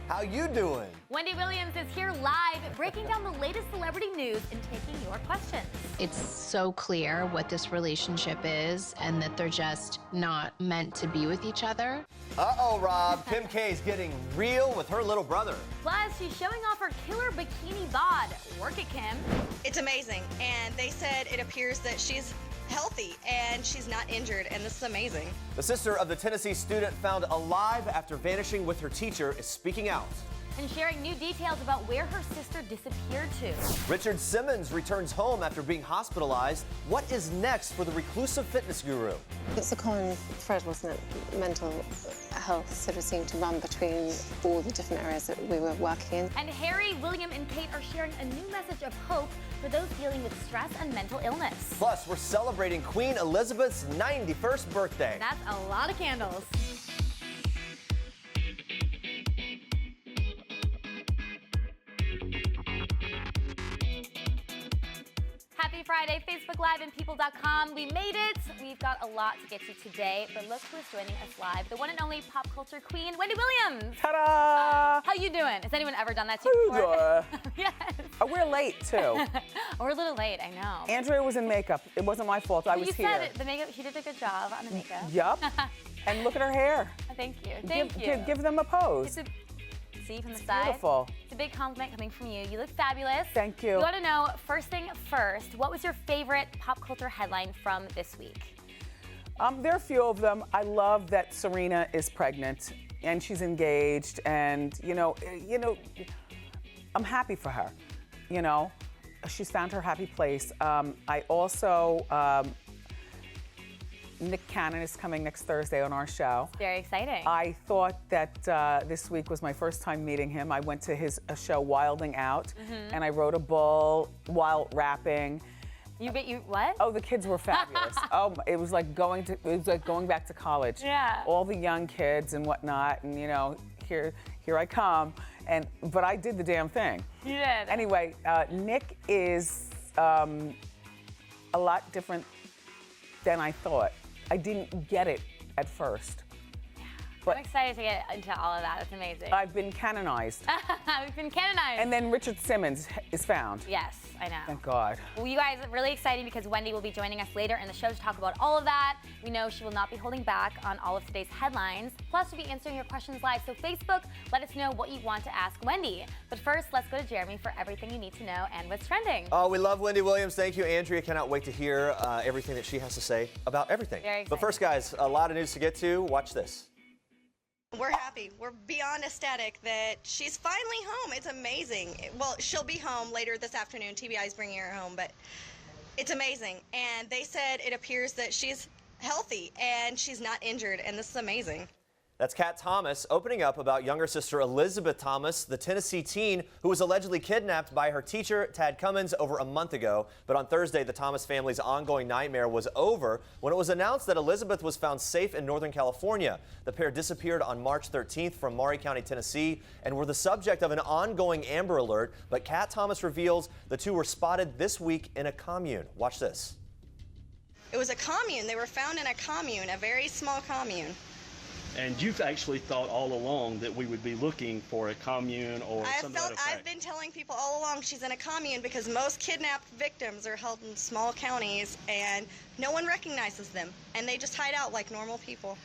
How you doing? Wendy Williams is here live, breaking down the latest celebrity news and taking your questions. It's so clear what this relationship is and that they're just not meant to be with each other. Uh-oh, Rob. Kim K's getting real with her little brother. Plus, she's showing off her killer bikini bod. Work it, Kim. It's amazing, and they said it appears that she's healthy and she's not injured, and this is amazing. The sister of the Tennessee student found alive after vanishing with her teacher is speaking out. And sharing new details about where her sister disappeared to. Richard Simmons returns home after being hospitalized. What is next for the reclusive fitness guru? It's a common thread, wasn't it? Mental health sort of seemed to run between all the different areas that we were working in. And Harry, William, and Kate are sharing a new message of hope for those dealing with stress and mental illness. Plus, we're celebrating Queen Elizabeth's 91st birthday. That's a lot of candles. Happy Friday, Facebook Live and People.com. We made it. We've got a lot to get to today, but look who's joining us live. The one and only pop culture queen, Wendy Williams. Ta-da! How you doing? Has anyone ever done that to you before? Yes. Oh, we're late, too. We're a little late, I know. Andrea was in makeup. It wasn't my fault. I was here. You said it, the makeup, she did a good job on the makeup. Yup. And look at her hair. Thank you. Thank you. Give them a pose. See from the side? Beautiful. It's a big compliment coming from you. You look fabulous. Thank you. We want to know, first thing first, what was your favorite pop culture headline from this week? There are a few of them. I love that Serena is pregnant and she's engaged, and you know, I'm happy for her. You know, she's found her happy place. I also. Nick Cannon is coming next Thursday on our show. Very exciting. I thought that this week was my first time meeting him. I went to his show Wilding Out, and I rode a bull while rapping. You what? Oh, the kids were fabulous. Oh, it was like going back to college. Yeah. All the young kids and whatnot, and you know, here I come, but I did the damn thing. You did. Anyway, Nick is a lot different than I thought. I didn't get it at first. But I'm excited to get into all of that. It's amazing. I've been canonized. We've been canonized. And then Richard Simmons is found. Yes, I know. Thank God. Well, you guys are really exciting because Wendy will be joining us later in the show to talk about all of that. We know she will not be holding back on all of today's headlines. Plus, we'll be answering your questions live. So Facebook, let us know what you want to ask Wendy. But first, let's go to Jeremy for everything you need to know and what's trending. Oh, we love Wendy Williams. Thank you, Andrea. Cannot wait to hear everything that she has to say about everything. Very exciting. But first, guys, a lot of news to get to. Watch this. We're happy. We're beyond ecstatic that she's finally home. It's amazing. Well, she'll be home later this afternoon. TBI is bringing her home, but it's amazing. And they said it appears that she's healthy and she's not injured, and this is amazing. That's Kat Thomas opening up about younger sister Elizabeth Thomas, the Tennessee teen who was allegedly kidnapped by her teacher, Tad Cummins, over a month ago. But on Thursday, the Thomas family's ongoing nightmare was over when it was announced that Elizabeth was found safe in Northern California. The pair disappeared on March 13th from Maury County, Tennessee, and were the subject of an ongoing Amber Alert. But Kat Thomas reveals the two were spotted this week in a commune. Watch this. It was a commune. They were found in a commune, a very small commune. And you've actually thought all along that we would be looking for a commune or something like that. I've been telling people all along she's in a commune because most kidnapped victims are held in small counties and no one recognizes them and they just hide out like normal people.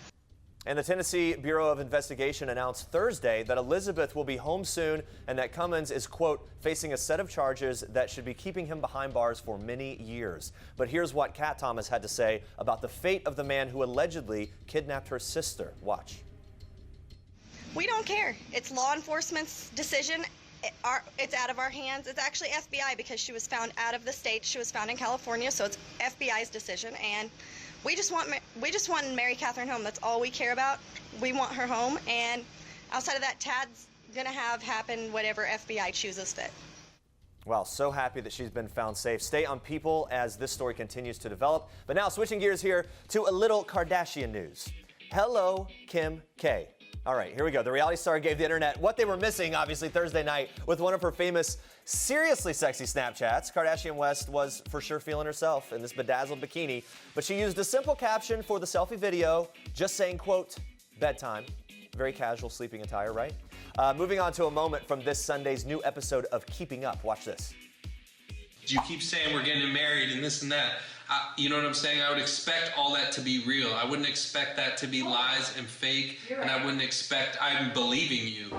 And the Tennessee Bureau of Investigation announced Thursday that Elizabeth will be home soon and that Cummins is, quote, facing a set of charges that should be keeping him behind bars for many years. But here's what Kat Thomas had to say about the fate of the man who allegedly kidnapped her sister. Watch. We don't care. It's law enforcement's decision. It's out of our hands. It's actually FBI because she was found out of the state. She was found in California, so it's FBI's decision. And we just want Mary Catherine home. That's all we care about. We want her home, and outside of that, Tad's gonna have happen whatever FBI chooses fit. Well, so happy that she's been found safe. Stay on People as this story continues to develop. But now switching gears here to a little Kardashian news. Hello, Kim K. All right, here we go. The reality star gave the internet what they were missing, obviously, Thursday night with one of her famous, seriously sexy Snapchats. Kardashian West was for sure feeling herself in this bedazzled bikini, but she used a simple caption for the selfie video, just saying, quote, bedtime. very casual sleeping attire, right? Moving on to a moment from this Sunday's new episode of Keeping Up. Watch this. You keep saying we're getting married and this and that. You know what I'm saying? I would expect all that to be real. I wouldn't expect that to be lies and fake, and I wouldn't expect I'm believing you.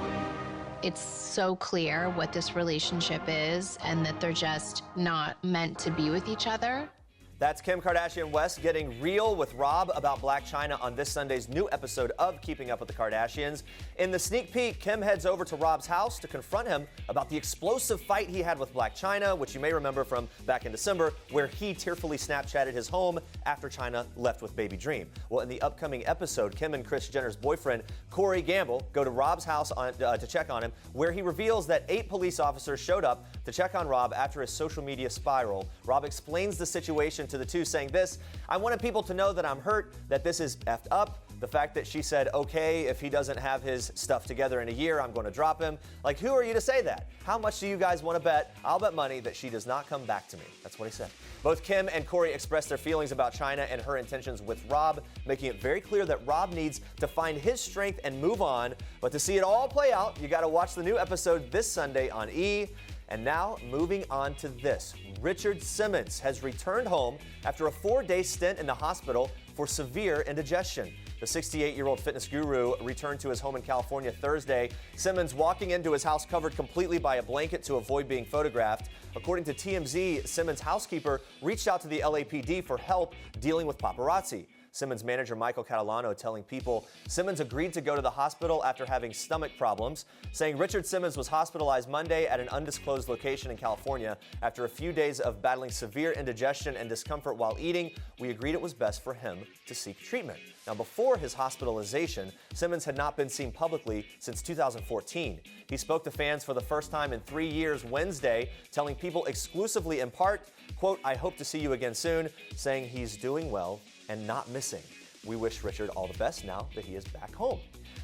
It's so clear what this relationship is and that they're just not meant to be with each other. That's Kim Kardashian West getting real with Rob about Blac Chyna on this Sunday's new episode of Keeping Up with the Kardashians. In the sneak peek, Kim heads over to Rob's house to confront him about the explosive fight he had with Blac Chyna, which you may remember from back in December, where he tearfully Snapchatted his home after Chyna left with baby Dream. Well, in the upcoming episode, Kim and Kris Jenner's boyfriend, Corey Gamble, go to Rob's house to check on him, where he reveals that 8 police officers showed up to check on Rob after his social media spiral. Rob explains the situation to the two, saying this: "I wanted people to know that I'm hurt, that this is effed up. The fact that she said, okay, if he doesn't have his stuff together in a year, I'm going to drop him. Like, who are you to say that? How much do you guys want to bet? I'll bet money that she does not come back to me." That's what he said. Both Kim and Corey expressed their feelings about Chyna and her intentions with Rob, making it very clear that Rob needs to find his strength and move on. But to see it all play out, you got to watch the new episode this Sunday on E! And now, moving on to this. Richard Simmons has returned home after a 4-day stint in the hospital for severe indigestion. The 68-year-old fitness guru returned to his home in California Thursday. Simmons walking into his house covered completely by a blanket to avoid being photographed. According to TMZ, Simmons' housekeeper reached out to the LAPD for help dealing with paparazzi. Simmons' manager Michael Catalano telling People Simmons agreed to go to the hospital after having stomach problems, saying Richard Simmons was hospitalized Monday at an undisclosed location in California. After a few days of battling severe indigestion and discomfort while eating, we agreed it was best for him to seek treatment. Now, before his hospitalization, Simmons had not been seen publicly since 2014. He spoke to fans for the first time in 3 years Wednesday, telling People exclusively in part, quote, "I hope to see you again soon," saying he's doing well and not missing. We wish Richard all the best now that he is back home.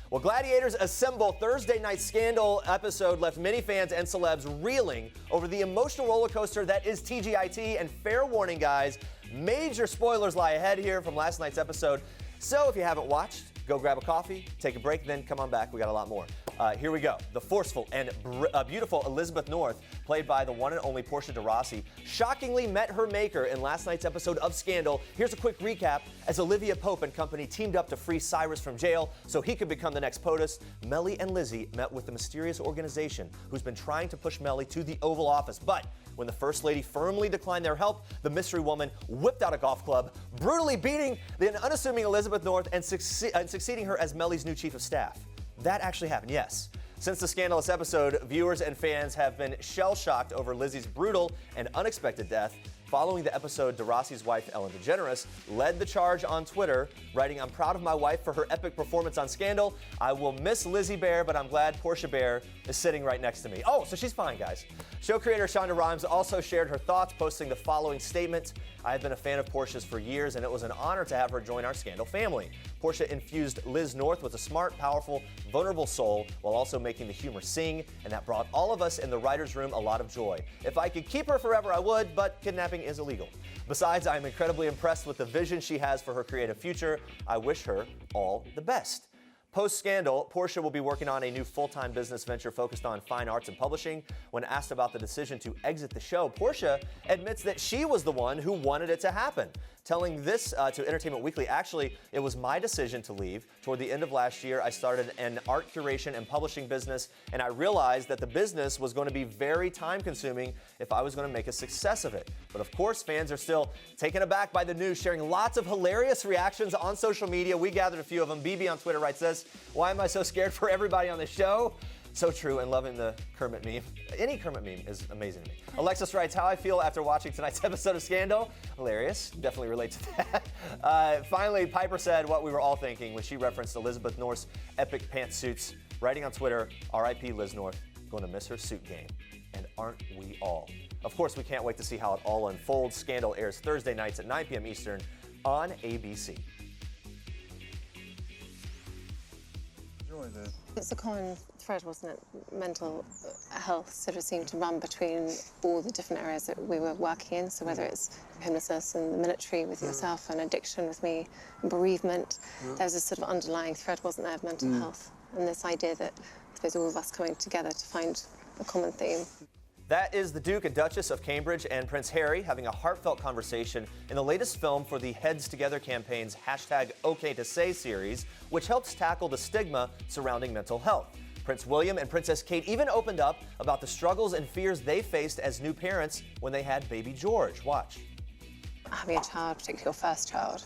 Well, Gladiators Assemble Thursday night scandal episode left many fans and celebs reeling over the emotional roller coaster that is TGIT. And fair warning, guys, major spoilers lie ahead here from last night's episode. So if you haven't watched, go grab a coffee, take a break, then come on back. We got a lot more. Here we go. The forceful and beautiful Elizabeth North, played by the one and only Portia de Rossi, shockingly met her maker in last night's episode of Scandal. Here's a quick recap. As Olivia Pope and company teamed up to free Cyrus from jail so he could become the next POTUS, Mellie and Lizzie met with the mysterious organization who's been trying to push Mellie to the Oval Office. But when the First Lady firmly declined their help, the mystery woman whipped out a golf club, brutally beating the unassuming Elizabeth North and succeeding her as Mellie's new chief of staff. That actually happened, yes. Since the scandalous episode, viewers and fans have been shell-shocked over Lizzie's brutal and unexpected death. Following the episode, de Rossi's wife, Ellen DeGeneres, led the charge on Twitter, writing, "I'm proud of my wife for her epic performance on Scandal. I will miss Lizzie Bear, but I'm glad Portia Bear is sitting right next to me." Oh, so she's fine, guys. Show creator Shonda Rhimes also shared her thoughts, posting the following statement: "I have been a fan of Portia's for years, and it was an honor to have her join our Scandal family. Portia infused Liz North with a smart, powerful, vulnerable soul, while also making the humor sing, and that brought all of us in the writer's room a lot of joy. If I could keep her forever, I would, but kidnapping is illegal. Besides, I am incredibly impressed with the vision she has for her creative future. I wish her all the best." Post-Scandal, Portia will be working on a new full-time business venture focused on fine arts and publishing. When asked about the decision to exit the show, Portia admits that she was the one who wanted it to happen, telling this to Entertainment Weekly, "Actually, it was my decision to leave. Toward the end of last year, I started an art curation and publishing business, and I realized that the business was going to be very time-consuming if I was going to make a success of it." But of course, fans are still taken aback by the news, sharing lots of hilarious reactions on social media. We gathered a few of them. BB on Twitter writes this: "Why am I so scared for everybody on the show?" So true, and loving the Kermit meme. Any Kermit meme is amazing to me. Alexis writes, "How I feel after watching tonight's episode of Scandal." Hilarious. Definitely relate to that. Finally, Piper said what we were all thinking when she referenced Elizabeth North's epic pantsuits, writing on Twitter, "RIP Liz North, going to miss her suit game." And aren't we all? Of course, we can't wait to see how it all unfolds. Scandal airs Thursday nights at 9 p.m. Eastern on ABC. It's a common thread, wasn't it? Mental health sort of seemed to run between all the different areas that we were working in. So whether it's homelessness and the military with yourself and addiction with me and bereavement, there was a sort of underlying thread, wasn't there, of mental health? and this idea that I suppose all of us coming together to find a common theme. That is the Duke and Duchess of Cambridge and Prince Harry having a heartfelt conversation in the latest film for the Heads Together campaign's #OkToSay series, which helps tackle the stigma surrounding mental health. Prince William and Princess Kate even opened up about the struggles and fears they faced as new parents when they had baby George. Watch. Having a child, particularly your first child,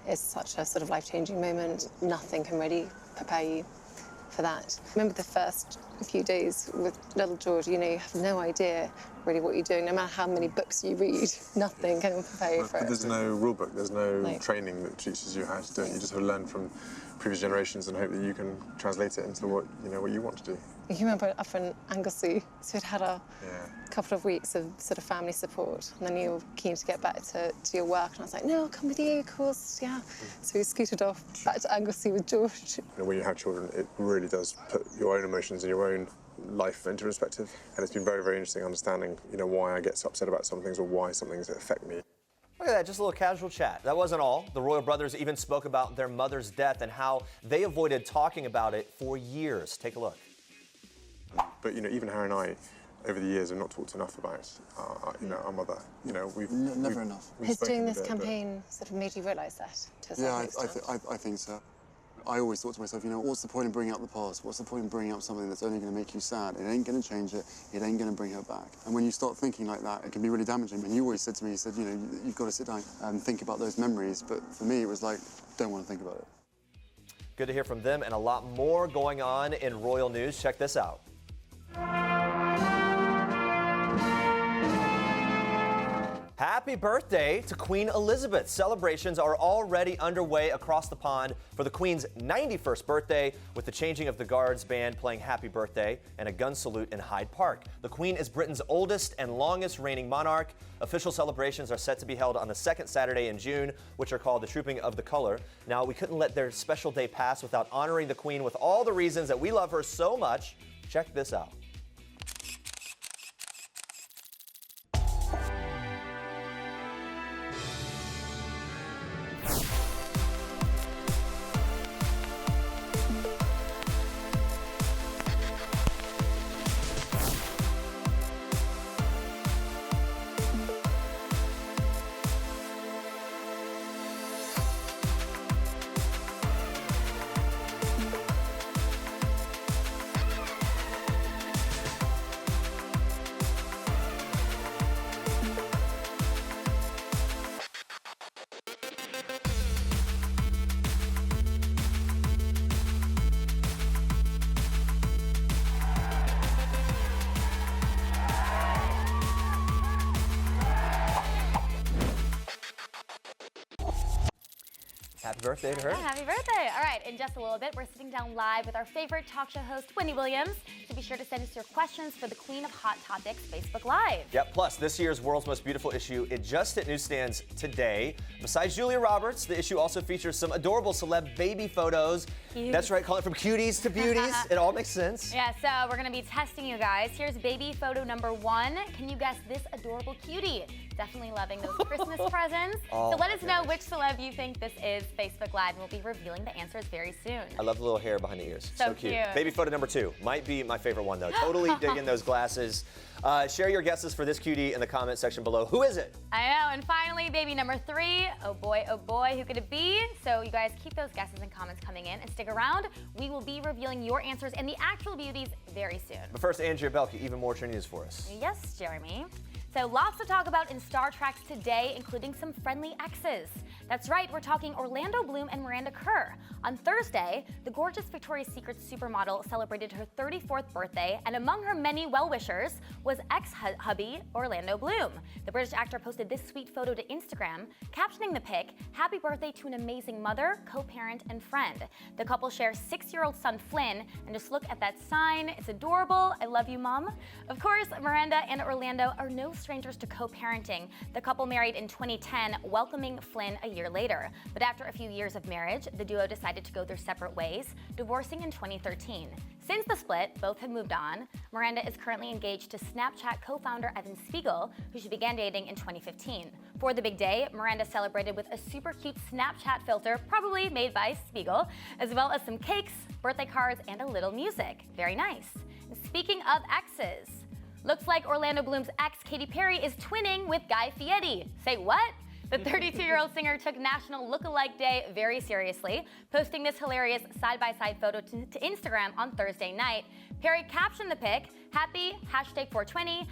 is such a sort of life-changing moment. Nothing can really prepare you for that. Remember the first few days with little George, you have no idea really what you're doing. No matter how many books you read, nothing can prepare you for it. But there's no rule book, there's no training that teaches you how to do it. You just have to learn from previous generations and hope that you can translate it into what you want to do. You remember up in Anglesey, so we'd had a couple of weeks of sort of family support, and then you were keen to get back to your work, and I was like, no, I'll come with you, of course, yeah. So we scooted off back to Anglesey with George. When you have children, it really does put your own emotions and your own life into perspective, and it's been very, very interesting understanding, why I get so upset about some things or why some things affect me. Look at that, just a little casual chat. That wasn't all. The royal brothers even spoke about their mother's death and how they avoided talking about it for years. Take a look. But, even Harry and I, over the years, have not talked enough about, our mother. Never enough. Has doing this campaign sort of made you realise that to a certain extent? I think so. I always thought to myself, what's the point in bringing up the past? What's the point in bringing up something that's only going to make you sad? It ain't going to change it. It ain't going to bring her back. And when you start thinking like that, it can be really damaging. And you always said to me, you've got to sit down and think about those memories. But for me, it was like, don't want to think about it. Good to hear from them, and a lot more going on in royal news. Check this out. Happy birthday to Queen Elizabeth. Celebrations are already underway across the pond for the Queen's 91st birthday, with the changing of the Guards band playing Happy Birthday and a gun salute in Hyde Park. The Queen is Britain's oldest and longest reigning monarch. Official celebrations are set to be held on the second Saturday in June, which are called the Trooping of the Colour. Now, we couldn't let their special day pass without honoring the Queen with all the reasons that we love her so much. Check this out. Happy birthday to her. Yeah, happy birthday. All right, in just a little bit, we're sitting down live with our favorite talk show host, Wendy Williams. So be sure to send us your questions for the Queen of Hot Topics Facebook Live. Yep, plus this year's World's Most Beautiful issue, it just hit newsstands today. Besides Julia Roberts, the issue also features some adorable celeb baby photos. Cute. That's right, calling from cuties to beauties. It all makes sense. Yeah, so we're gonna be testing you guys. Here's baby photo number 1. Can you guess this adorable cutie? Definitely loving those Christmas presents. Oh, so let us know which celeb you think this is, Facebook Live, and we'll be revealing the answers very soon. I love the little hair behind the ears. So cute. Baby photo number 2 might be my favorite one though. Totally digging those glasses. Share your guesses for this cutie in the comment section below. Who is it? I know, and finally, baby number 3. Oh boy, who could it be? So you guys keep those guesses and comments coming in and stick around. We will be revealing your answers and the actual beauties very soon. But first, Andrea Boehlke, even more trending news for us. Yes, Jeremy. So lots to talk about in Star Treks today, including some friendly exes. That's right, we're talking Orlando Bloom and Miranda Kerr. On Thursday, the gorgeous Victoria's Secret supermodel celebrated her 34th birthday, and among her many well-wishers was ex-hubby Orlando Bloom. The British actor posted this sweet photo to Instagram, captioning the pic, "Happy birthday to an amazing mother, co-parent, and friend." The couple shares 6-year-old son Flynn, and just look at that sign. It's adorable. I love you, Mom. Of course, Miranda and Orlando are no strangers to co-parenting. The couple married in 2010, welcoming Flynn a year later. But after a few years of marriage, the duo decided to go their separate ways, divorcing in 2013. Since the split, both have moved on. Miranda is currently engaged to Snapchat co-founder Evan Spiegel, who she began dating in 2015. For the big day, Miranda celebrated with a super cute Snapchat filter, probably made by Spiegel, as well as some cakes, birthday cards, and a little music. Very nice. And speaking of exes, looks like Orlando Bloom's ex, Katy Perry, is twinning with Guy Fieri. Say what? The 32-year-old singer took National Look-alike Day very seriously, posting this hilarious side-by-side photo to Instagram on Thursday night. Perry captioned the pic, happy, #420,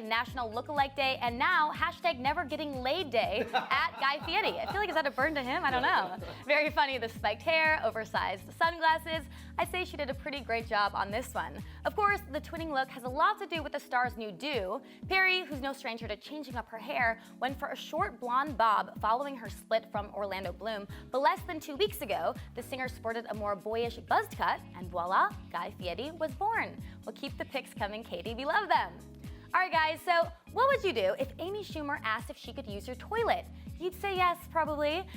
#National Look-alike Day, and now #NeverGettingLaid Day at Guy Fieri. I feel like, is that a burn to him? I don't know. Very funny, the spiked hair, oversized sunglasses. I'd say she did a pretty great job on this one. Of course, the twinning look has a lot to do with the star's new do. Perry, who's no stranger to changing up her hair, went for a short blonde bob following her split from Orlando Bloom. But less than 2 weeks ago, the singer sported a more boyish buzzed cut, and voila, Guy Fieri was born. We'll keep the pics coming, Katie. We love them. All right, guys, so what would you do if Amy Schumer asked if she could use your toilet? You'd say yes, probably.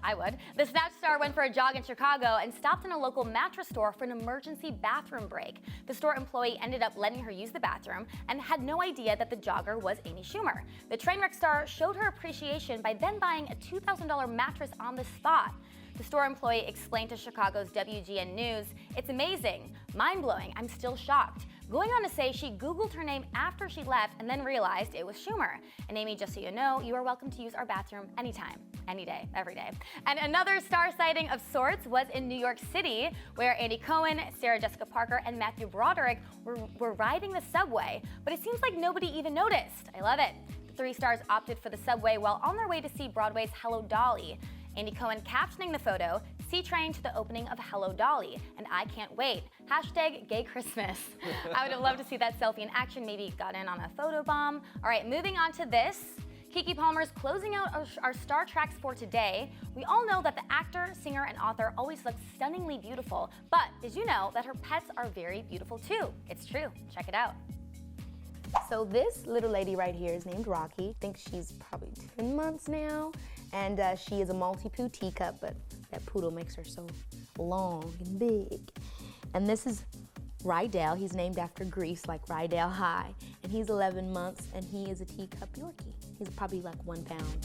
I would. The Snatch star went for a jog in Chicago and stopped in a local mattress store for an emergency bathroom break. The store employee ended up letting her use the bathroom and had no idea that the jogger was Amy Schumer. The Trainwreck star showed her appreciation by then buying a $2,000 mattress on the spot. The store employee explained to Chicago's WGN News, "It's amazing, mind-blowing, I'm still shocked." Going on to say she Googled her name after she left and then realized it was Schumer. And Amy, just so you know, you are welcome to use our bathroom anytime, any day, every day. And another star sighting of sorts was in New York City, where Andy Cohen, Sarah Jessica Parker, and Matthew Broderick were riding the subway. But it seems like nobody even noticed. I love it. The three stars opted for the subway while on their way to see Broadway's Hello, Dolly. Andy Cohen captioning the photo, "C-Train to the opening of Hello, Dolly, and I can't wait. #Gay Christmas." I would have loved to see that selfie in action, maybe got in on a photo bomb. All right, moving on to this. Keke Palmer's closing out our star tracks for today. We all know that the actor, singer, and author always looks stunningly beautiful, but did you know that her pets are very beautiful too? It's true. Check it out. So this little lady right here is named Rocky. I think she's probably 10 months now. And she is a Maltipoo teacup, but that poodle makes her so long and big. And this is Rydell. He's named after Greece, like Rydell High. And he's 11 months, and he is a teacup Yorkie. He's probably like 1 pound.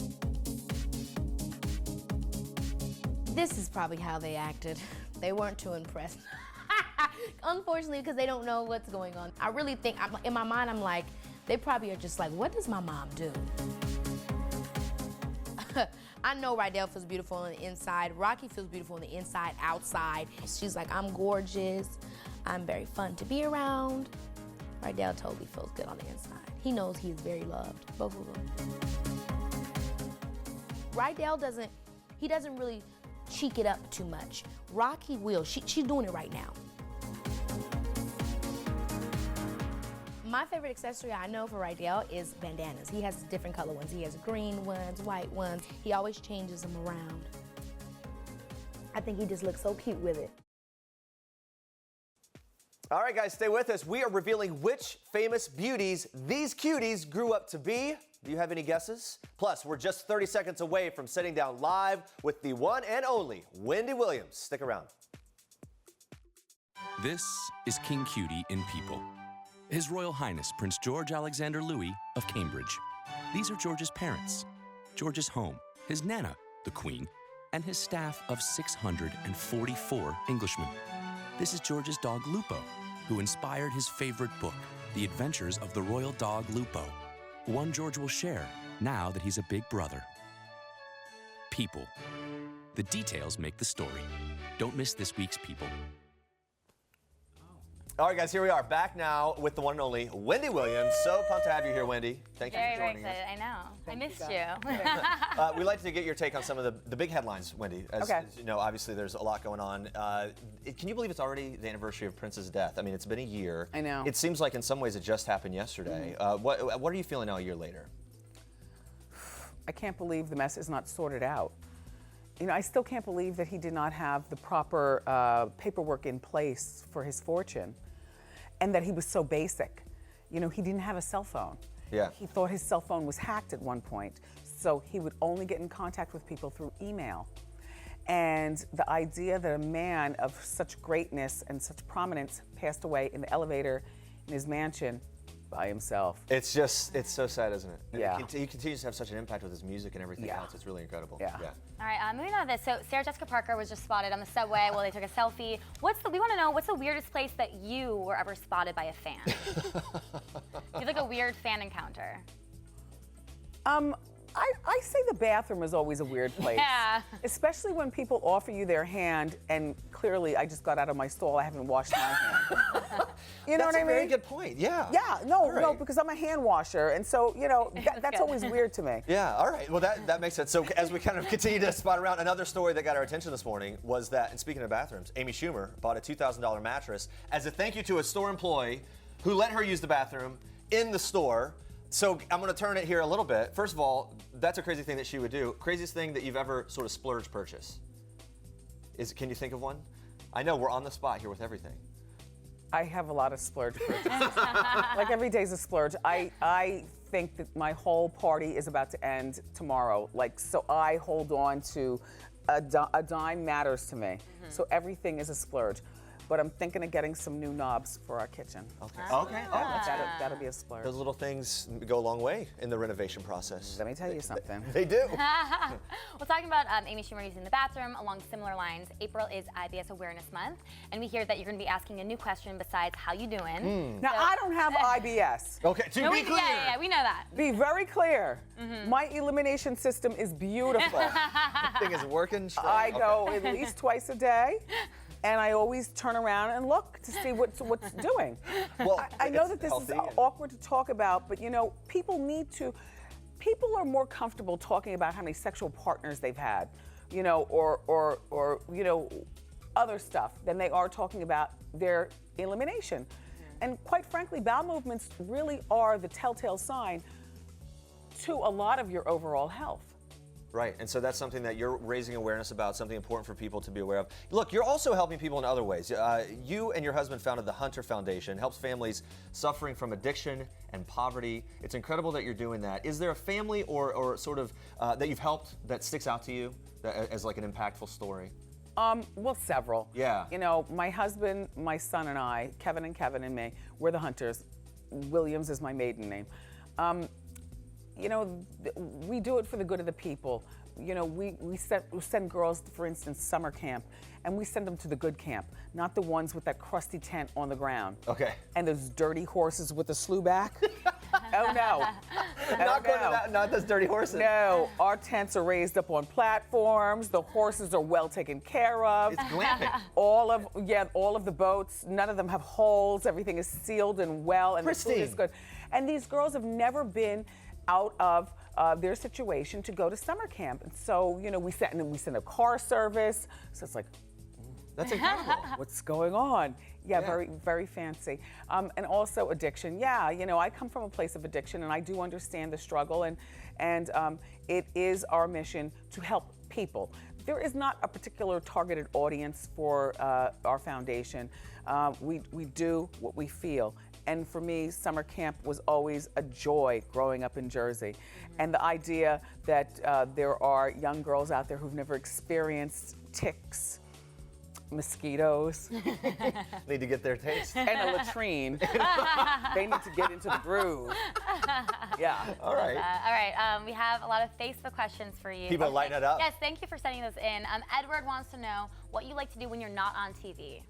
This is probably how they acted. They weren't too impressed. Unfortunately, because they don't know what's going on. I really think, in my mind, I'm like, they probably are just like, what does my mom do? I know Rydell feels beautiful on the inside. Rocky feels beautiful on the inside, outside. She's like, I'm gorgeous. I'm very fun to be around. Rydell totally feels good on the inside. He knows he is very loved, both of them. Rydell doesn't really cheek it up too much. Rocky will. She's doing it right now. My favorite accessory I know for Rydell is bandanas. He has different color ones. He has green ones, white ones. He always changes them around. I think he just looks so cute with it. All right, guys, stay with us. We are revealing which famous beauties these cuties grew up to be. Do you have any guesses? Plus, we're just 30 seconds away from sitting down live with the one and only Wendy Williams. Stick around. This is King Cutie in people. His Royal Highness Prince George Alexander Louis of Cambridge. These are George's parents, George's home, his Nana, the Queen, and his staff of 644 Englishmen. This is George's dog Lupo, who inspired his favorite book, The Adventures of the Royal Dog Lupo, one George will share now that he's a big brother. People. The details make the story. Don't miss this week's People. All right, guys, here we are, back now with the one and only Wendy Williams. So pumped to have you here, Wendy. Thank you for joining us. Very excited. I know. I missed you. We'd like to get your take on some of the big headlines, Wendy. As you know, obviously there's a lot going on. Can you believe it's already the anniversary of Prince's death? I mean, it's been a year. I know. It seems like in some ways it just happened yesterday. What are you feeling now a year later? I can't believe the mess is not sorted out. You know, I still can't believe that he did not have the proper paperwork in place for his fortune. And that he was so basic. You know, he didn't have a cell phone. Yeah. He thought his cell phone was hacked at one point, so he would only get in contact with people through email. And the idea that a man of such greatness and such prominence passed away in the elevator in his mansion by himself. It's so sad, isn't it? Yeah. He continues to have such an impact with his music and everything else. It's really incredible. Yeah. All right, moving on to this. So Sarah Jessica Parker was just spotted on the subway while they took a selfie. We want to know, what's the weirdest place that you were ever spotted by a fan? You have like a weird fan encounter. I say the bathroom is always a weird place. Yeah. Especially when people offer you their hand and clearly I just got out of my stall, I haven't washed my hand. You know what I mean? That's a very good point, yeah. Yeah, no, because I'm a hand washer, and so, that's always weird to me. Yeah, all right, well that makes sense. So as we kind of continue to spot around, another story that got our attention this morning was that, and speaking of bathrooms, Amy Schumer bought a $2,000 mattress as a thank you to a store employee who let her use the bathroom in the store. So I'm going to turn it here a little bit. First of all, that's a crazy thing that she would do. Craziest thing that you've ever sort of splurge purchase? Can you think of one? I know we're on the spot here with everything. I have a lot of splurge purchases. Like every day's a splurge. I think that my whole party is about to end tomorrow. So I hold on to a dime matters to me. So everything is a splurge. But I'm thinking of getting some new knobs for our kitchen. Okay. That'll be a splurge. Those little things go a long way in the renovation process. Let me tell you something. They do. Well, talking about Amy Schumer using the bathroom, along similar lines, April is IBS Awareness Month, and we hear that you're going to be asking a new question besides how you doing. Now, I don't have IBS. Okay, to be clear. Yeah, we know that. Be very clear. My elimination system is beautiful. Thing is working strong. I go at least twice a day. And I always turn around and look to see what's doing. Well, I know that this is awkward to talk about, but people are more comfortable talking about how many sexual partners they've had, or other stuff than they are talking about their elimination. And quite frankly, bowel movements really are the telltale sign to a lot of your overall health. Right, and so that's something that you're raising awareness about, something important for people to be aware of. Look, you're also helping people in other ways. You and your husband founded the Hunter Foundation, helps families suffering from addiction and poverty. It's incredible that you're doing that. Is there a family or sort of that you've helped that sticks out to you as like an impactful story? Well, several. Yeah. My husband, my son and I, Kevin and me, we're the Hunters. Williams is my maiden name. We do it for the good of the people. We send girls, for instance, summer camp, and we send them to the good camp, not the ones with that crusty tent on the ground. Okay. And those dirty horses with the slough back. Oh no. Not those dirty horses. No, our tents are raised up on platforms. The horses are well taken care of. It's glamping. All of the boats, none of them have holes. Everything is sealed and well, and pristine. The food is good. And these girls have never been out of their situation to go to summer camp. And so, we send a car service. So it's like, that's incredible. What's going on? Yeah, very, very fancy. And also addiction. Yeah, I come from a place of addiction and I do understand the struggle and it is our mission to help people. There is not a particular targeted audience for our foundation. We do what we feel. And for me, summer camp was always a joy growing up in Jersey. And the idea that there are young girls out there who've never experienced ticks, mosquitoes. Need to get their taste. And a latrine. They need to get into the groove. Yeah. All right. All right. We have a lot of Facebook questions for you. People lighten it up. Yes, thank you for sending those in. Edward wants to know what you like to do when you're not on TV.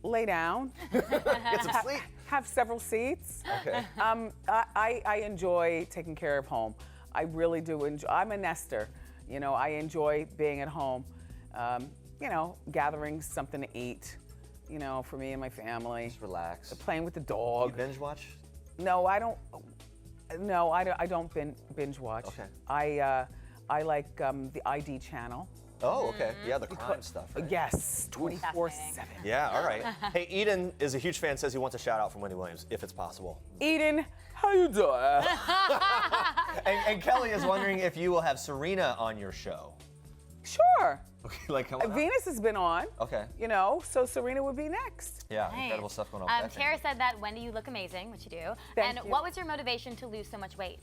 Lay down. Get some sleep. Have several seats. Okay. I enjoy taking care of home. I really do enjoy. I'm a nester. I enjoy being at home. Gathering something to eat. For me and my family. Just relax. Playing with the dog. You binge watch? No, I don't. No, I don't binge watch. Okay. I like the ID channel. Oh, okay. Yeah, the crime stuff, right? Yes, 24/7. Yeah, all right. Hey, Eden is a huge fan, says he wants a shout out from Wendy Williams, if it's possible. Eden, how you doing? and Kelly is wondering if you will have Serena on your show. Sure. Okay, come on. Venus has been on. Okay. so Serena would be next. Yeah, Nice. incredible stuff going on with that Tara said that, Wendy, you look amazing, which you do. Thank you. What was your motivation to lose so much weight?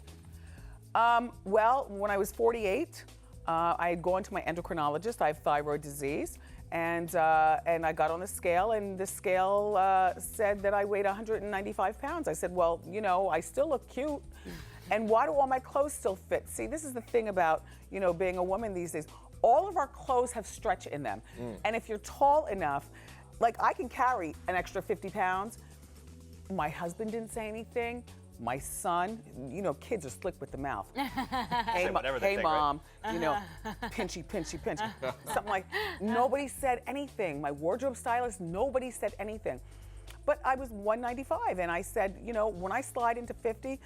Well, when I was 48, I had gone to my endocrinologist. I have thyroid disease. And I got on the scale, and the scale said that I weighed 195 pounds. I said, well, you know, I still look cute. And why do all my clothes still fit? See, this is the thing about, you know, being a woman these days. All of our clothes have stretch in them. And if you're tall enough, like I can carry an extra 50 pounds. My husband didn't say anything. My son, you know, kids are slick with the mouth. Hey, Mom, right? You know, pinchy. Something like, nobody said anything. My wardrobe stylist, nobody said anything. But I was 195, and I said, you know, when I slide into 50,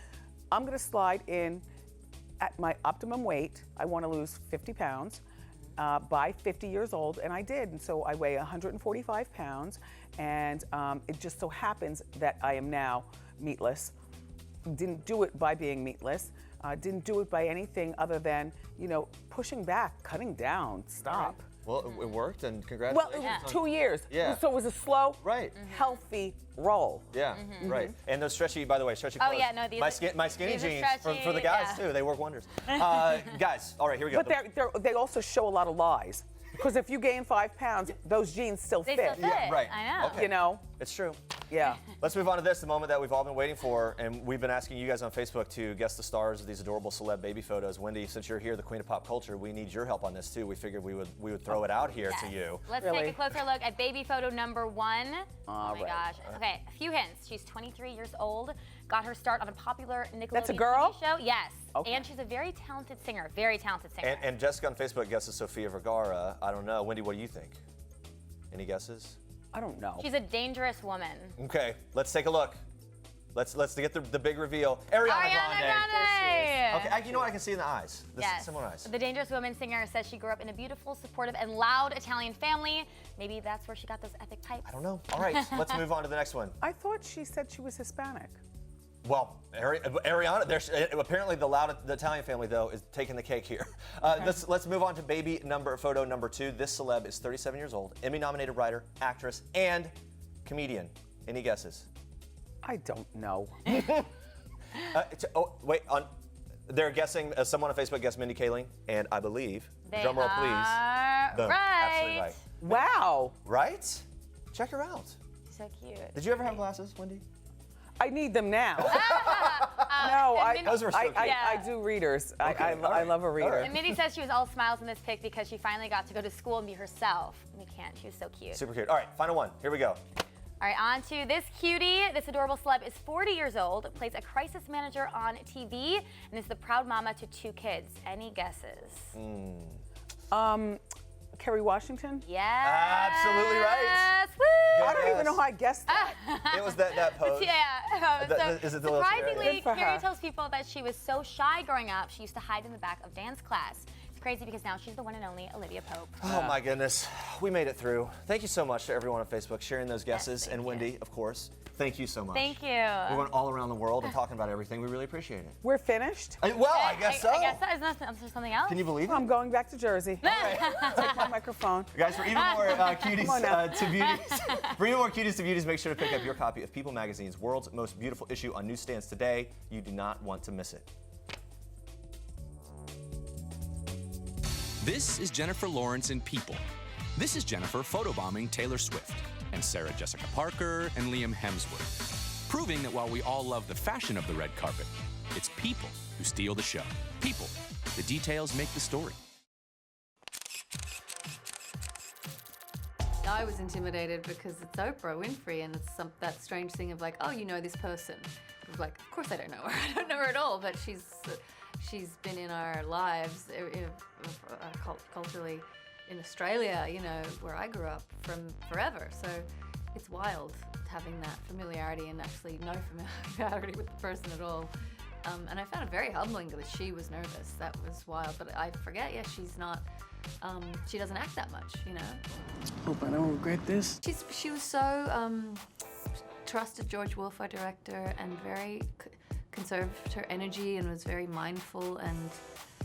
I'm gonna slide in at my optimum weight. I wanna lose 50 pounds by 50 years old, and I did. And so I weigh 145 pounds, and it just so happens that I am now meatless. Didn't do it by being meatless. Didn't do it by anything other than, you know, pushing back, cutting down, stop. Well, it worked, and congratulations. Well, it was 2 years. Yeah. So it was a slow, healthy roll. Yeah, right. And those stretchy, by the way, stretchy clothes. Oh yeah, no, these my skinny these are jeans stretchy, for the guys too. They work wonders. Guys, all right, here we go. But they also show a lot of lies. Because if you gain 5 pounds, those jeans still They fit. still fit. Yeah, right. I know. Okay. You know? It's true. Yeah. Let's move on to this, the moment that we've all been waiting for, and we've been asking you guys on Facebook to guess the stars of these adorable celeb baby photos. Wendy, since you're here, the queen of pop culture, we need your help on this too. We figured we would throw it out here to you. Let's take a closer look at baby photo number 1. All oh my gosh. Okay, a few hints. She's 23 years old, got her start on a popular Nickelodeon That's a girl? TV show. Yes. Okay. And she's a very talented singer. Very talented singer. And Jessica on Facebook guesses Sofia Vergara. I don't know. Wendy, what do you think? Any guesses? I don't know. She's a dangerous woman. Okay, let's take a look. Let's get the big reveal. Ariana Grande. Okay, you know what? I can see in the eyes. Yes. Similar eyes. The dangerous woman singer says she grew up in a beautiful, supportive, and loud Italian family. Maybe that's where she got those epic pipes. I don't know. All right, let's move on to the next one. I thought she said she was Hispanic. Well, Ariana, apparently the Italian family, though, is taking the cake here. Okay. Let's move on to photo number 2. This celeb is 37 years old, Emmy-nominated writer, actress, and comedian. Any guesses? I don't know. They're guessing, someone on Facebook guessed Mindy Kaling, and I believe, They drumroll please. Boom. Right. Absolutely right. Wow. Right? Check her out. So cute. Did you ever have glasses, Wendy? I need them now. No, I do readers. Okay. I love a reader. And Mindy says she was all smiles in this pic because she finally got to go to school and be herself. We can't. She was so cute. Super cute. All right, final one. Here we go. All right, on to this cutie. This adorable celeb is 40 years old, plays a crisis manager on TV, and is the proud mama to 2 kids. Any guesses? Kerry Washington? Yes. Absolutely right. Woo! I don't even know how I guessed that. It was that pose. Yeah. Is it the little Surprisingly, for Kerry her. tells people that she was so shy growing up, she used to hide in the back of dance class. It's crazy because now she's the one and only Olivia Pope. Oh my goodness, we made it through. Thank you so much to everyone on Facebook sharing those guesses, and Wendy, of course. Thank you so much. Thank you. We went all around the world and talking about everything. We really appreciate it. We're finished? I guess so. I guess so. Is there something else? Can you believe it? I'm going back to Jersey. Take my microphone. Guys, for even more cuties to beauties, for even more cuties to beauties, make sure to pick up your copy of People Magazine's World's Most Beautiful Issue on newsstands today. You do not want to miss it. This is Jennifer Lawrence in People. This is Jennifer photobombing Taylor Swift, and Sarah Jessica Parker and Liam Hemsworth, proving that while we all love the fashion of the red carpet, it's people who steal the show. People. The details make the story. I was intimidated because it's Oprah Winfrey, and it's that strange thing of like, oh, you know this person. It was like, of course I don't know her. I don't know her at all, but she's been in our lives culturally in Australia, you know, where I grew up from forever. So it's wild having that familiarity and actually no familiarity with the person at all. And I found it very humbling that she was nervous. That was wild. But I forget, she's not, she doesn't act that much, you know. Hope I don't regret this. She was so trusted George Wolfe, our director, and very conserved her energy and was very mindful, and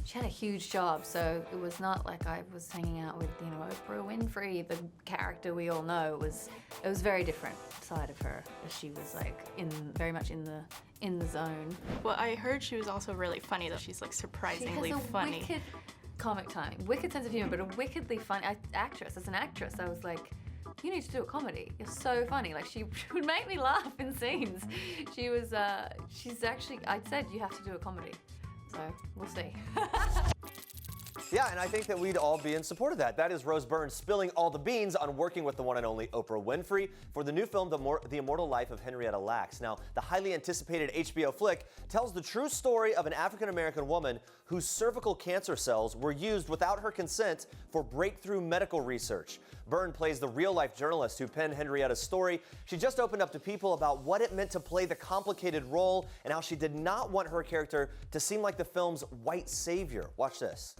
she had a huge job, so it was not like I was hanging out with, you know, Oprah Winfrey, the character we all know. It was very different side of her. She was like very much in the zone. Well, I heard she was also really funny, though. She's like surprisingly she has a funny. Wicked comic timing, wicked sense of humor, but a wickedly funny actress. As an actress, I was like, you need to do a comedy. You're so funny. Like, she would make me laugh in scenes. She's actually, I said you have to do a comedy. So we'll see. Yeah, and I think that we'd all be in support of that. That is Rose Byrne spilling all the beans on working with the one and only Oprah Winfrey for the new film, The Immortal Life of Henrietta Lacks. Now, the highly anticipated HBO flick tells the true story of an African-American woman whose cervical cancer cells were used without her consent for breakthrough medical research. Byrne plays the real-life journalist who penned Henrietta's story. She just opened up to people about what it meant to play the complicated role and how she did not want her character to seem like the film's white savior. Watch this.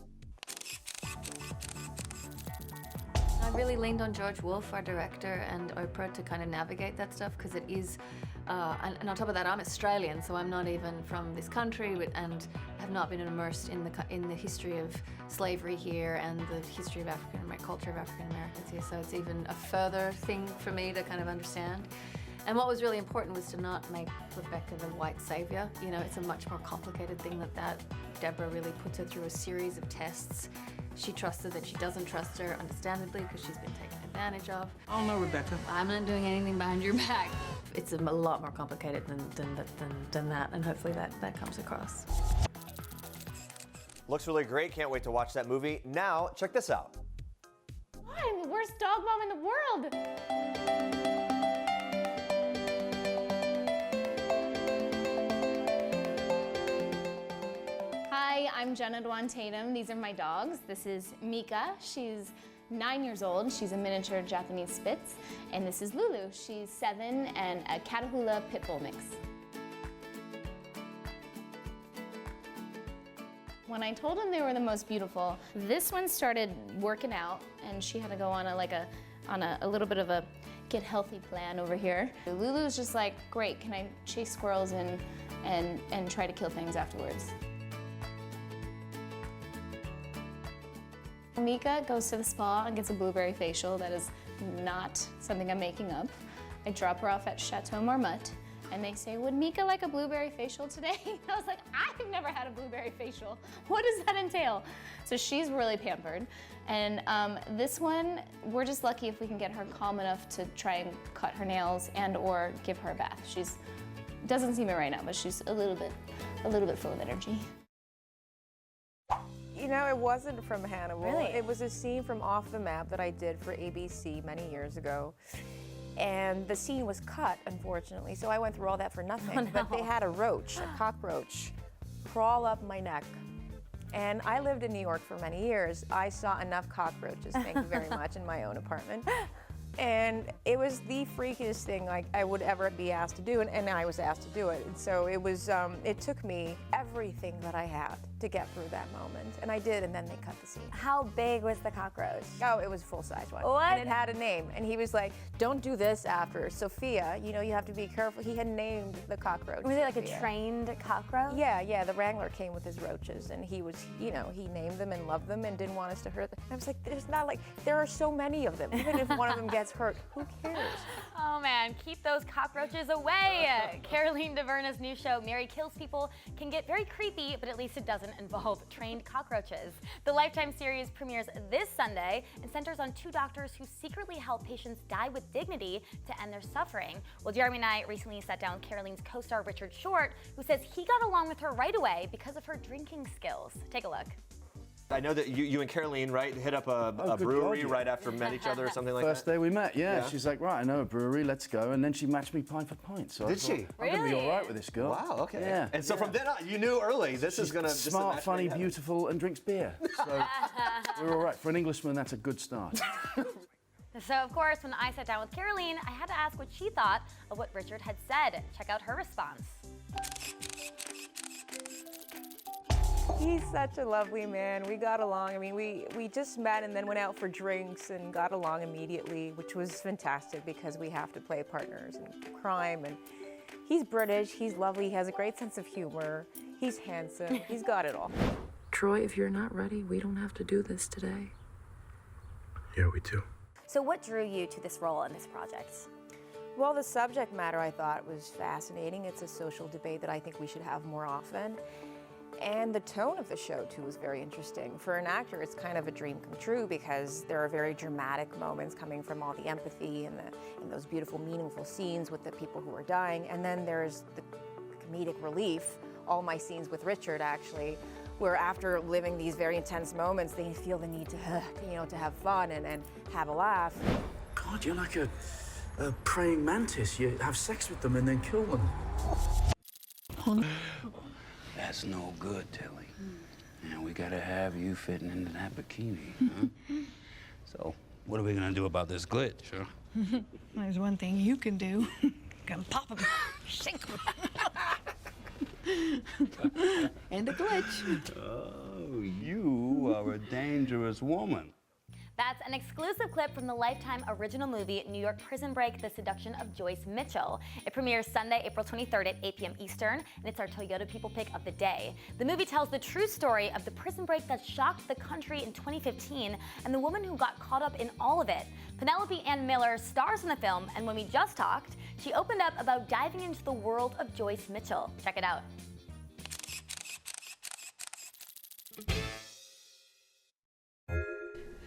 I really leaned on George Wolfe, our director, and Oprah to kind of navigate that stuff, because it is, and on top of that, I'm Australian, so I'm not even from this country, and have not been immersed in the history of slavery here and the history of culture of African Americans here. So it's even a further thing for me to kind of understand. And what was really important was to not make Rebecca the white savior. You know, it's a much more complicated thing that Deborah really puts her through a series of tests. She trusted that she doesn't trust her, understandably, because she's been taken advantage of. Oh no, Rebecca. I'm not doing anything behind your back. It's a lot more complicated than that, and hopefully that comes across. Looks really great. Can't wait to watch that movie. Now, check this out. I'm the worst dog mom in the world. Hi, I'm Jenna Dwan Tatum. These are my dogs. This is Mika. She's 9 years old. She's a miniature Japanese Spitz. And this is Lulu. She's 7 and a Catahoula Pit Bull mix. When I told them they were the most beautiful, this one started working out, and she had to go on a little bit of a get healthy plan over here. Lulu's just like, great, can I chase squirrels and try to kill things afterwards? Mika goes to the spa and gets a blueberry facial. That is not something I'm making up. I drop her off at Chateau Marmot, and they say, would Mika like a blueberry facial today? I was like, I've never had a blueberry facial. What does that entail? So she's really pampered. And this one, we're just lucky if we can get her calm enough to try and cut her nails and or give her a bath. She's, doesn't seem it right now, but she's a little bit full of energy. You know, it wasn't from Hannibal. Really? It was a scene from Off the Map that I did for ABC many years ago. And the scene was cut, unfortunately, so I went through all that for nothing. Oh, no. But they had a roach, a cockroach, crawl up my neck. And I lived in New York for many years. I saw enough cockroaches, thank you very much, in my own apartment. And it was the freakiest thing like I would ever be asked to do, and I was asked to do it. And so it was, it took me everything that I had to get through that moment, and I did, and then they cut the scene. How big was the cockroach? Oh, it was a full-size one. What? And it had a name, and he was like, don't do this after. Sophia, you know, you have to be careful. He had named the cockroach. Was it like Sophia. a trained cockroach? Yeah, the Wrangler came with his roaches, and he was, you know, he named them and loved them and didn't want us to hurt them. I was like, there's not like, there are so many of them. Even if one of them gets hurt, who cares? Oh man, keep those cockroaches away. Caroline DeVerna's new show, Mary Kills People, can get very creepy, but at least it doesn't involve trained cockroaches. The Lifetime series premieres this Sunday and centers on 2 doctors who secretly help patients die with dignity to end their suffering. Well, Jeremy and I recently sat down with Caroline's co-star Richard Short, who says he got along with her right away because of her drinking skills. Take a look. I know that you and Caroline, right, hit up a good brewery God, yeah. right after met each other or something like that? First day we met, yeah. She's like, right, I know a brewery, let's go. And then she matched me pint for pint. So Did she? I'm going to be all right with this girl. Wow, okay. Yeah. And so from then on, you knew early this is going to... Smart, funny, beautiful, and drinks beer. So we're all right. For an Englishman, that's a good start. So, of course, when I sat down with Caroline, I had to ask what she thought of what Richard had said. Check out her response. He's such a lovely man. We got along. I mean, we just met and then went out for drinks and got along immediately, which was fantastic because we have to play partners in crime. And he's British, he's lovely, he has a great sense of humor, he's handsome, he's got it all. Troy, if you're not ready, we don't have to do this today. Yeah, we do. So what drew you to this role in this project? Well, the subject matter I thought was fascinating. It's a social debate that I think we should have more often. And the tone of the show, too, was very interesting. For an actor, it's kind of a dream come true because there are very dramatic moments coming from all the empathy and those beautiful, meaningful scenes with the people who are dying. And then there's the comedic relief, all my scenes with Richard, actually, where after living these very intense moments, they feel the need to, to have fun and have a laugh. God, you're like a praying mantis. You have sex with them and then kill them. That's no good, Tilly. And we gotta have you fitting into that bikini, huh? So, what are we gonna do about this glitch, huh? There's one thing you can do. Gonna pop him, shake him. And a glitch. Oh, you are a dangerous woman. That's an exclusive clip from the Lifetime original movie, New York Prison Break, The Seduction of Joyce Mitchell. It premieres Sunday, April 23rd at 8 p.m. Eastern, and it's our Toyota People Pick of the day. The movie tells the true story of the prison break that shocked the country in 2015 and the woman who got caught up in all of it. Penelope Ann Miller stars in the film, and when we just talked, she opened up about diving into the world of Joyce Mitchell. Check it out.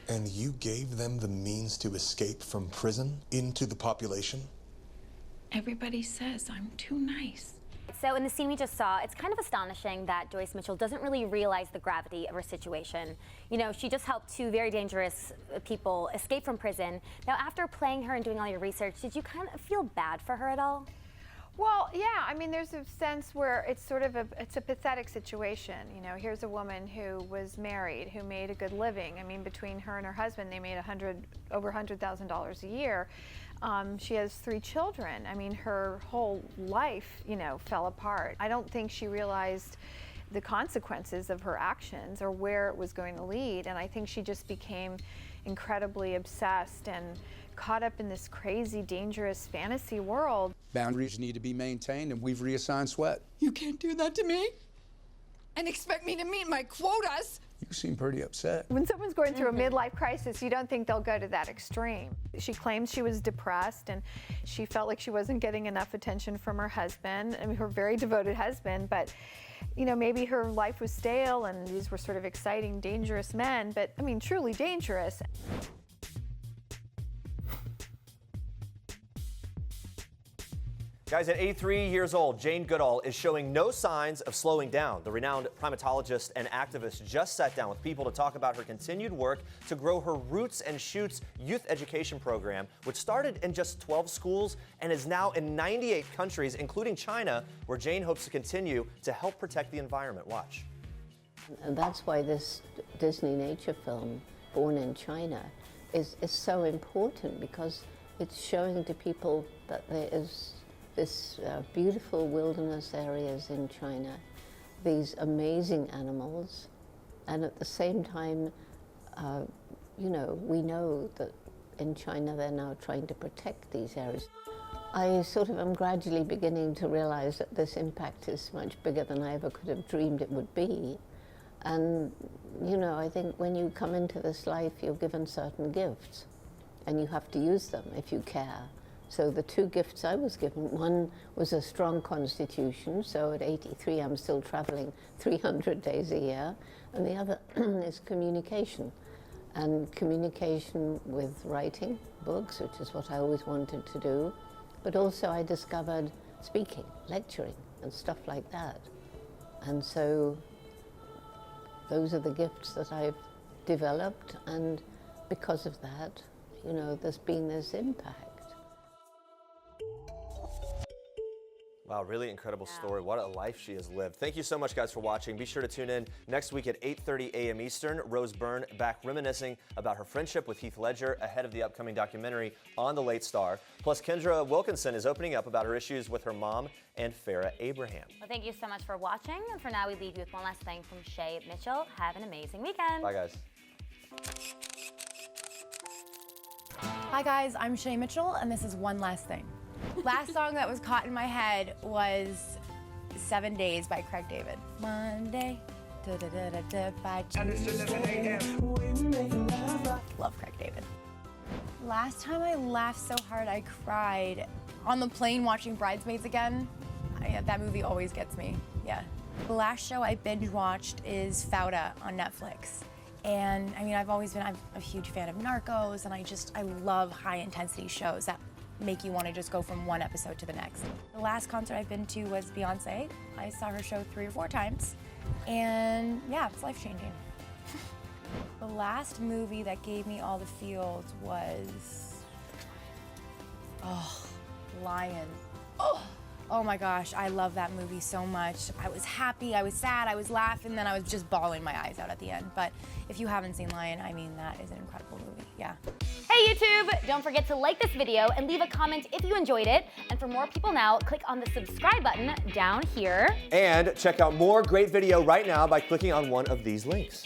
And you gave them the means to escape from prison into the population? Everybody says I'm too nice. So in the scene we just saw, it's kind of astonishing that Joyce Mitchell doesn't really realize the gravity of her situation. You know, she just helped two very dangerous people escape from prison. Now, after playing her and doing all your research, did you kind of feel bad for her at all? Well, yeah, I mean, there's a sense where it's sort of it's a pathetic situation. You know, here's a woman who was married, who made a good living. I mean, between her and her husband, they made over $100,000 a year. She has 3 children. I mean, her whole life, fell apart. I don't think she realized the consequences of her actions or where it was going to lead. And I think she just became incredibly obsessed and caught up in this crazy, dangerous fantasy world. Boundaries need to be maintained, and we've reassigned Sweat. You can't do that to me and expect me to meet my quotas. You seem pretty upset. When someone's going through a midlife crisis, you don't think they'll go to that extreme. She claims she was depressed and she felt like she wasn't getting enough attention from her husband, her very devoted husband, but maybe her life was stale and these were sort of exciting, dangerous men, but I mean, truly dangerous. Guys, at 83 years old, Jane Goodall is showing no signs of slowing down. The renowned primatologist and activist just sat down with people to talk about her continued work to grow her Roots and Shoots youth education program, which started in just 12 schools and is now in 98 countries, including China, where Jane hopes to continue to help protect the environment. Watch. And that's why this Disney nature film, Born in China, is so important, because it's showing to people that there is this beautiful wilderness areas in China, these amazing animals, and at the same time, we know that in China they're now trying to protect these areas. I sort of am gradually beginning to realize that this impact is much bigger than I ever could have dreamed it would be. And, I think when you come into this life, you're given certain gifts, and you have to use them if you care. So the 2 gifts I was given, one was a strong constitution, so at 83 I'm still traveling 300 days a year, and the other is communication. And communication with writing books, which is what I always wanted to do, but also I discovered speaking, lecturing, and stuff like that. And so those are the gifts that I've developed, and because of that, there's been this impact. Wow, really incredible story. What a life she has lived. Thank you so much, guys, for watching. Be sure to tune in next week at 8:30 a.m. Eastern. Rose Byrne back reminiscing about her friendship with Heath Ledger ahead of the upcoming documentary on The Late Star. Plus, Kendra Wilkinson is opening up about her issues with her mom and Farrah Abraham. Well, thank you so much for watching. And for now, we leave you with one last thing from Shay Mitchell. Have an amazing weekend. Bye, guys. Hi, guys. I'm Shay Mitchell, and this is One Last Thing. Last song that was caught in my head was 7 Days by Craig David. Monday, by Love Craig David. Last time I laughed so hard I cried on the plane watching Bridesmaids again. That movie always gets me. Yeah, The last show I binge watched is Fauda on Netflix. And I mean, I'm a huge fan of Narcos, and I love high intensity shows that make you want to just go from one episode to the next. The last concert I've been to was Beyonce. I saw her show 3 or 4 times, and yeah, it's life-changing. The last movie that gave me all the feels was, Lion. Oh my gosh, I love that movie so much. I was happy, I was sad, I was laughing, then I was just bawling my eyes out at the end. But if you haven't seen Lion, I mean, that is an incredible movie, yeah. Hey YouTube! Don't forget to like this video and leave a comment if you enjoyed it. And for more people now, click on the subscribe button down here. And check out more great video right now by clicking on one of these links.